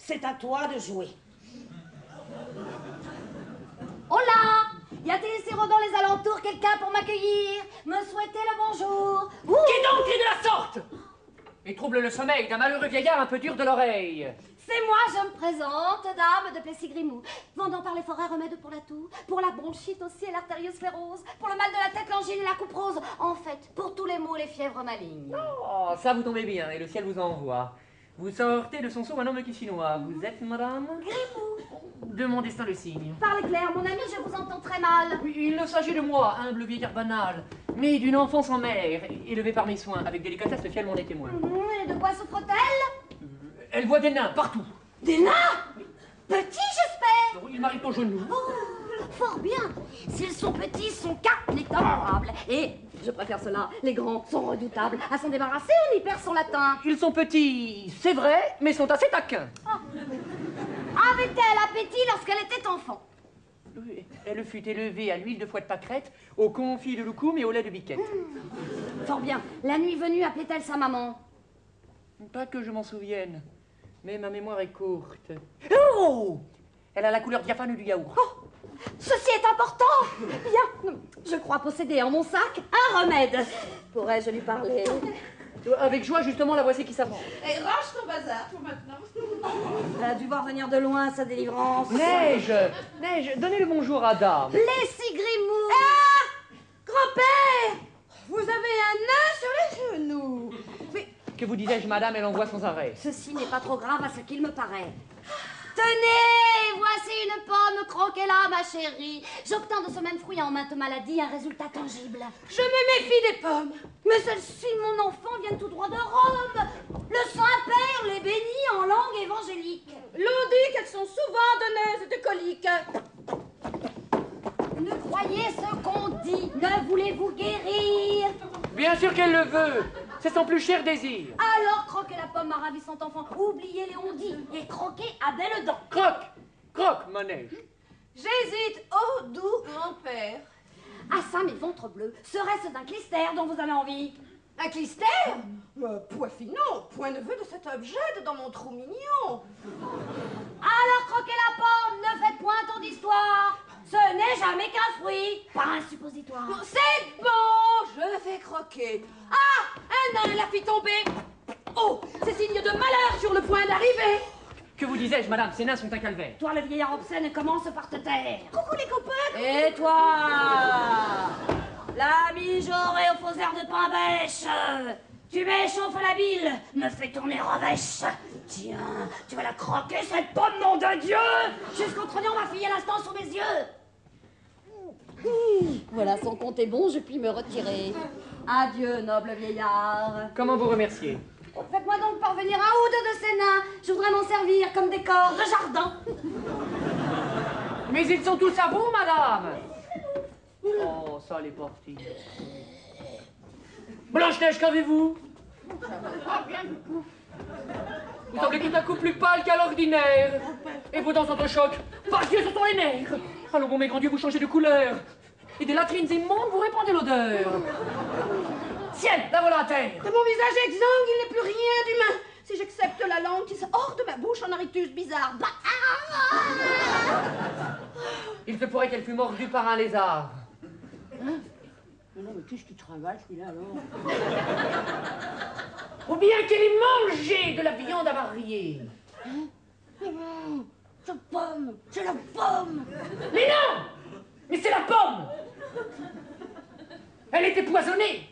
c'est à toi de jouer. Hola! Y a-t-il ici dans les alentours quelqu'un pour m'accueillir? Me souhaiter le bonjour? Qui donc crie de la sorte? Et trouble le sommeil d'un malheureux vieillard un peu dur de l'oreille. C'est moi, je me présente, dame de Plessis-Grimou, vendant par les forêts remèdes pour la toux, pour la bronchite aussi et l'artériosclérose, pour le mal de la tête, l'angine et la couperose, en fait, pour tous les maux, les fièvres malignes. Oh, ça vous tombez bien, et le ciel vous envoie. Vous sortez de son seau un homme qui chinois. Vous êtes, madame? Grimou. De mon destin le signe. Parlez clair, mon ami, je vous entends très mal. Oui, il ne s'agit de moi, humble vieillard banal, mais d'une enfant sans mère, élevée par mes soins, avec délicatesse le ciel m'en est témoin. Et de quoi souffre-t-elle? Elle voit des nains partout. Des nains? Petits, j'espère? Ils m'arrivent au genou. Oh, fort bien. S'ils sont petits, ils sont capitables. Et, je préfère cela, les grands sont redoutables. À s'en débarrasser, on y perd son latin. Ils sont petits, c'est vrai, mais sont assez taquins. Oh. Avait-elle appétit lorsqu'elle était enfant? Oui, elle fut élevée à l'huile de foie de pâquerette, au confit de loukoum et au lait de biquette. Fort bien. La nuit venue, appelait-elle sa maman? Pas que je m'en souvienne, mais ma mémoire est courte. Oh! Elle a la couleur diaphane du yaourt. Oh, ceci est important. Bien, je crois posséder en mon sac un remède. Pourrais-je lui parler? Avec joie, justement, la voici qui s'avance. Et range ton bazar pour maintenant. Elle a dû voir venir de loin sa délivrance. Neige, donnez le bonjour à dame. Plessis-Grimou. Ah! Grand-père! Vous avez un nain sur les genoux. Mais Que vous disais-je, madame, elle envoie sans arrêt. ceci n'est pas trop grave à ce qu'il me paraît. Tenez, voici une pomme, croquez-la, ma chérie. J'obtins de ce même fruit en maintes maladies un résultat tangible. je me méfie des pommes. Mais celles-ci, mon enfant, viennent tout droit de Rome. Le Saint-Père les bénit en langue évangélique. L'on dit qu'elles sont souvent donneuses de coliques. Ne croyez ce qu'on dit. Ne voulez-vous guérir? Bien sûr qu'elle le veut. C'est son plus cher désir. Alors croquez la pomme, ma ravissante enfant. Oubliez les on-dit et croquez à belles dents. Croque, croque, ma neige. J'hésite, ô doux grand-père. Ah ça, mes ventres bleus, serait-ce d'un clistère dont vous avez envie? Un clistère? Poifinot, point ne veut de cet objet dans mon trou mignon. Alors croquez la pomme, ne faites point tant d'histoire. Ce n'est jamais qu'un fruit, pas un suppositoire. Bon, c'est bon, je vais croquer. Ah, un nain la fit tomber. Oh, c'est signe de malheur sur le point d'arriver. Que vous disais-je, madame, ces nains sont un calvaire. Toi, le vieillard obscène, commence par te taire. Coucou les copains. Et toi, la mijaurée aux faux airs de pain bêche, tu m'échauffes la bile, me fais tourner revêche. Tiens, tu vas la croquer, cette pomme, nom de Dieu, jusqu'au trognon, ma fille, à l'instant, sous mes yeux. Voilà, son compte est bon, je puis me retirer. Adieu, noble vieillard. Comment vous remercier? Faites-moi donc parvenir un ou deux de ces nains. Je voudrais m'en servir comme décor de jardin. Mais ils sont tous à vous, madame. Oh, ça, les partis. Blanche-Neige, qu'avez-vous? Vous semblez tout à coup plus pâle qu'à l'ordinaire. Et vos dents s'entrechoquent. Par Dieu, ce sont les nerfs. Allons, bon, mes grands dieux, vous changez de couleur. Et des latrines immondes, vous répandez l'odeur. Ciel, la voilà à terre. De mon visage exsangue, il n'est plus rien d'humain. Si j'accepte la langue qui sort hors de ma bouche en un rictus bizarre. Bah, Il se pourrait qu'elle fût mordue par un lézard. Hein? Non, mais qu'est-ce qui travaille celui-là alors? Ou bien qu'elle ait mangé de la viande avariée. Hein? Mais bon, cette pomme, c'est la pomme. Mais non! Mais c'est la pomme! Elle était poisonnée!